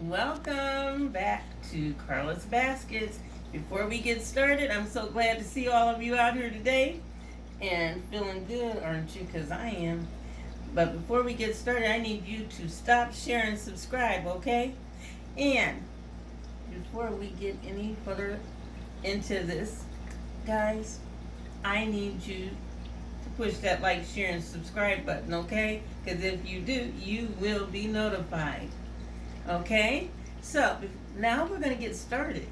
Welcome back to Carla's Baskets. Before we get started, I'm so glad to see all of you out here today and feeling good, aren't you? Because I am. But before we get started, I need you to stop, share, and subscribe, okay? And before we get any further into this, guys, I need you to push that like, share, and subscribe button, okay? Because if you do, you will be notified. Okay? So, now we're going to get started.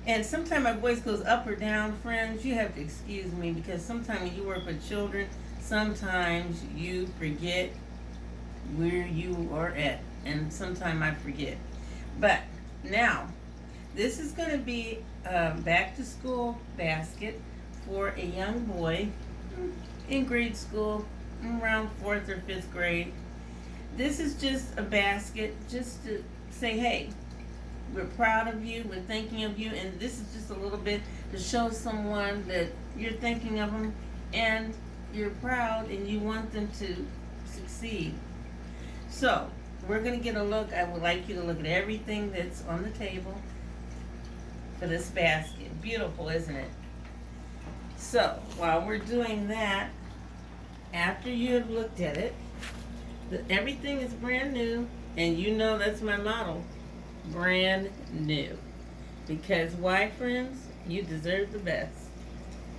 And sometimes my voice goes up or down, friends. You have to excuse me because sometimes when you work with children, sometimes you forget where you are at. And sometimes I forget. But now, this is going to be a back to school basket for a young boy in grade school, around 4th or 5th grade. This is just a basket just to say, hey, we're proud of you, we're thinking of you, and this is just a little bit to show someone that you're thinking of them and you're proud and you want them to succeed. So, we're going to get a look. I would like you to look at everything that's on the table for this basket. Beautiful, isn't it? So, while we're doing that, after you have looked at it, everything is brand new, and you know that's my motto, brand new. Because why, friends? You deserve the best.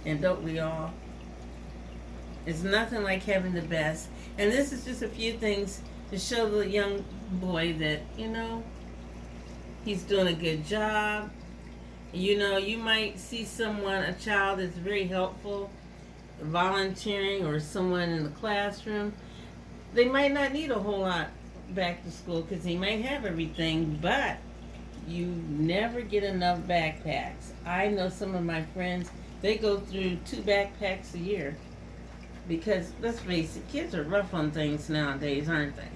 And don't we all? It's nothing like having the best. And this is just a few things to show the young boy that, he's doing a good job. You might see a child that's very helpful, volunteering, or someone in the classroom. They might not need a whole lot back to school because they might have everything, but you never get enough backpacks. I know some of my friends, they go through 2 backpacks a year because, let's face it, kids are rough on things nowadays, aren't they?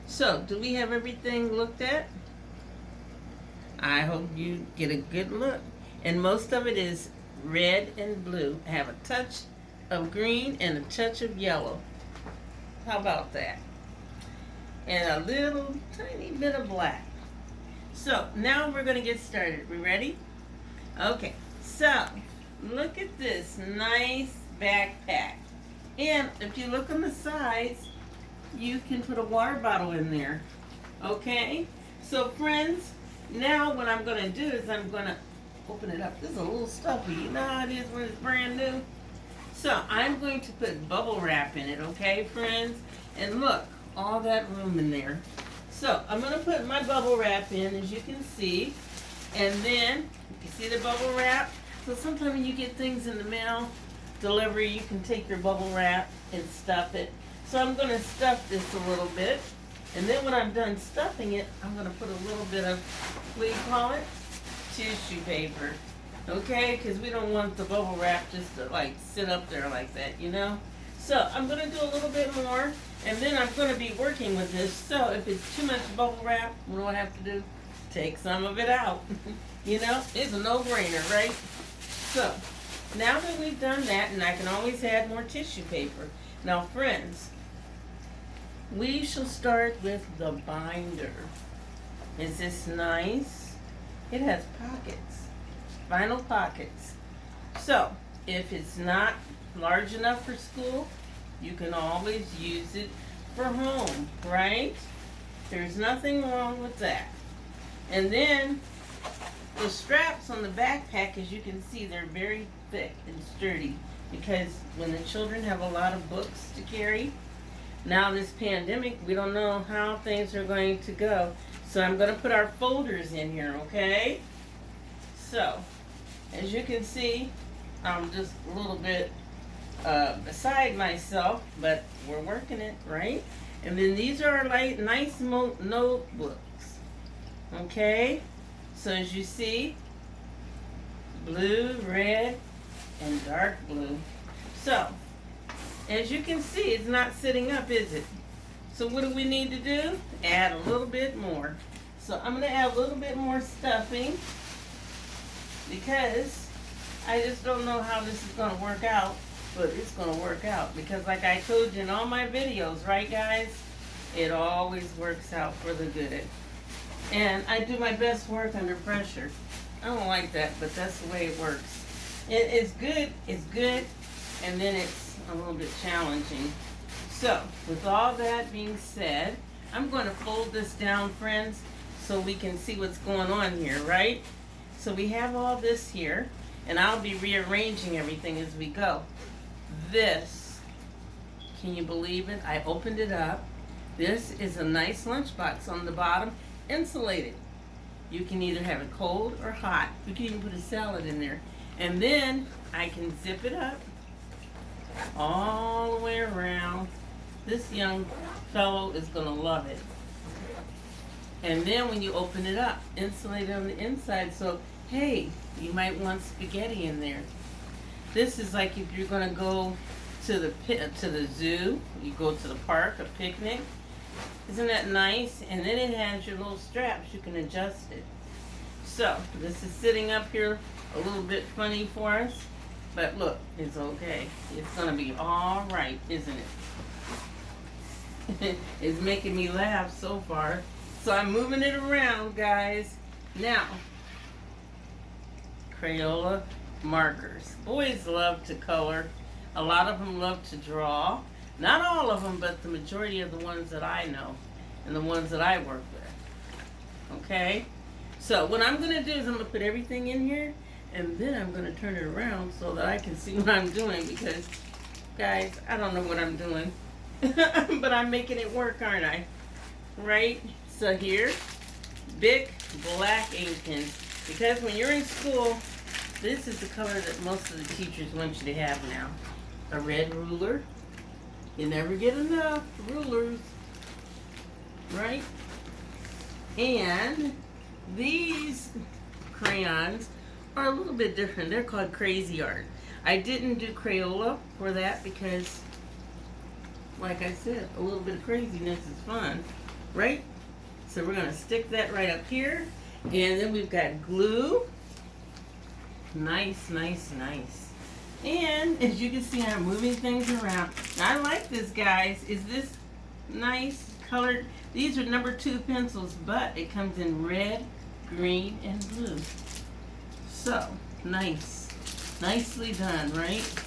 So, do we have everything looked at? I hope you get a good look. And most of it is red and blue. I have a touch of green and a touch of yellow. How about that? And a little tiny bit of black. So now we're going to get started. We ready? Okay. So look at this nice backpack. And if you look on the sides, you can put a water bottle in there. Okay? So friends, now what I'm going to do is I'm going to open it up. This is a little stuffy. You know how it is when it's brand new? So I'm going to put bubble wrap in it, okay, friends? And look, all that room in there. So I'm going to put my bubble wrap in, as you can see. And then, you see the bubble wrap? So sometimes when you get things in the mail, delivery, you can take your bubble wrap and stuff it. So I'm going to stuff this a little bit. And then when I'm done stuffing it, I'm going to put a little bit of, what do you call it? Tissue paper. Okay, because we don't want the bubble wrap just to sit up there like that, So I'm going to do a little bit more, and then I'm going to be working with this. So if it's too much bubble wrap, what do I have to do? Take some of it out. It's a no-brainer, right? So now that we've done that, and I can always add more tissue paper. Now, friends, we shall start with the binder. Is this nice? It has pockets. Vinyl pockets. So, if it's not large enough for school, you can always use it for home, right? There's nothing wrong with that. And then, the straps on the backpack, as you can see, they're very thick and sturdy because when the children have a lot of books to carry, now this pandemic, we don't know how things are going to go. So I'm going to put our folders in here, okay? So, as you can see, I'm just a little bit beside myself, but we're working it, right? And then these are nice notebooks, okay? So as you see, blue, red, and dark blue. So, as you can see, it's not sitting up, is it? So what do we need to do? Add a little bit more. So I'm going to add a little bit more stuffing because I just don't know how this is going to work out, but it's going to work out because like I told you in all my videos, right guys, it always works out for the good. And I do my best work under pressure. I don't like that, but that's the way it works. It's good, and then it's a little bit challenging. So, with all that being said, I'm going to fold this down, friends, so we can see what's going on here, right? So we have all this here, and I'll be rearranging everything as we go. This, can you believe it? I opened it up. This is a nice lunchbox on the bottom, insulated. You can either have it cold or hot. You can even put a salad in there. And then I can zip it up all the way around. This young fellow is gonna love it. And then when you open it up, insulated on the inside, so hey, you might want spaghetti in there. This is like if you're gonna go to the zoo, you go to the park, a picnic. Isn't that nice? And then it has your little straps, you can adjust it. So, this is sitting up here a little bit funny for us, but look, it's okay. It's gonna be all right, isn't it? It's making me laugh so far. So I'm moving it around, guys. Now, Crayola markers. Boys love to color. A lot of them love to draw. Not all of them, but the majority of the ones that I know and the ones that I work with. Okay? So what I'm going to do is I'm going to put everything in here, and then I'm going to turn it around so that I can see what I'm doing, because, guys, I don't know what I'm doing. But I'm making it work, aren't I? Right? So here, big black ink pens. Because when you're in school, this is the color that most of the teachers want you to have now. A red ruler. You never get enough rulers. Right? And these crayons are a little bit different. They're called Crazy Art. I didn't do Crayola for that because, like I said, a little bit of craziness is fun, right? So we're gonna stick that right up here. And then we've got glue. Nice, nice, nice. And as you can see, I'm moving things around. Now, I like this, guys. Is this nice colored? These are number 2 pencils, but it comes in red, green, and blue. So, nice. Nicely done, right?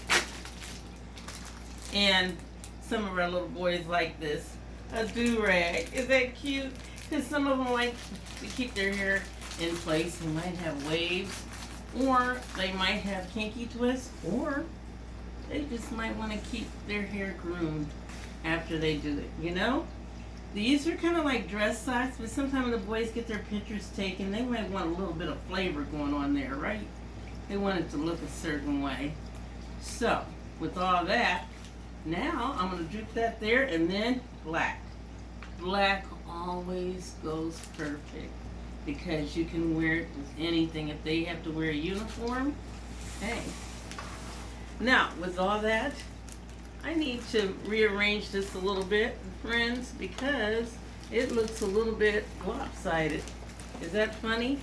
And some of our little boys like this. A do-rag. Is that cute? Because some of them like to keep their hair in place. They might have waves, or they might have kinky twists, or they just might want to keep their hair groomed after they do it, you know? These are kind of like dress socks, but sometimes the boys get their pictures taken. They might want a little bit of flavor going on there, right? They want it to look a certain way. So, with all that, now I'm going to drip that there, and then black. Black always goes perfect because you can wear it with anything. If they have to wear a uniform, hey. Now, with all that, I need to rearrange this a little bit, friends, because it looks a little bit lopsided. Is that funny?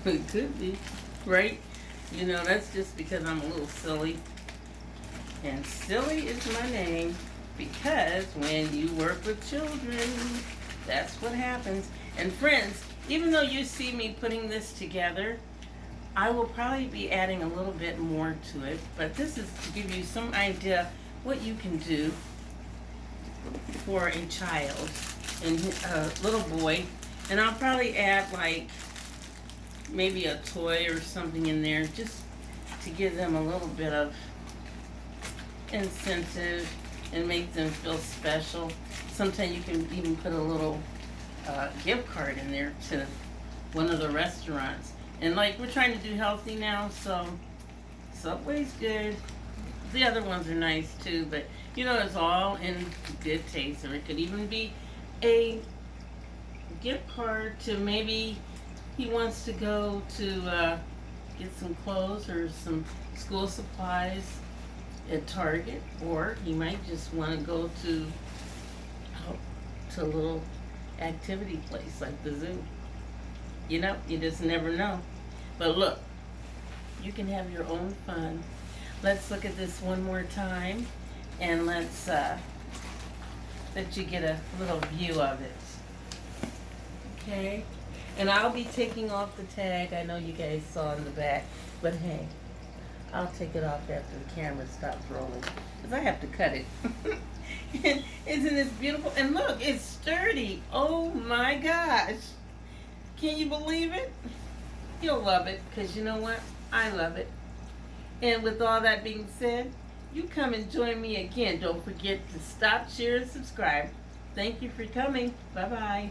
It could be, right? You know, that's just because I'm a little silly. And silly is my name, because when you work with children, that's what happens. And friends, even though you see me putting this together, I will probably be adding a little bit more to it, but this is to give you some idea what you can do for a child and a little boy. And I'll probably add like maybe a toy or something in there just to give them a little bit of incentive and make them feel special. Sometimes you can even put a little gift card in there to one of the restaurants. And like, we're trying to do healthy now, so Subway's good. The other ones are nice too, but you know, it's all in good taste. Or it could even be a gift card to, maybe he wants to go to get some clothes or some school supplies at Target, or he might just want to go to a little activity place like the zoo. You know, you just never know. But look, you can have your own fun. Let's look at this one more time, and let's let you get a little view of it. Okay. And I'll be taking off the tag. I know you guys saw in the back, but hey, I'll take it off after the camera stops rolling because I have to cut it. Isn't this beautiful? And look, it's sturdy. Oh my gosh. Can you believe it? You'll love it because you know what? I love it. And with all that being said, you come and join me again. Don't forget to stop, share, and subscribe. Thank you for coming. Bye-bye.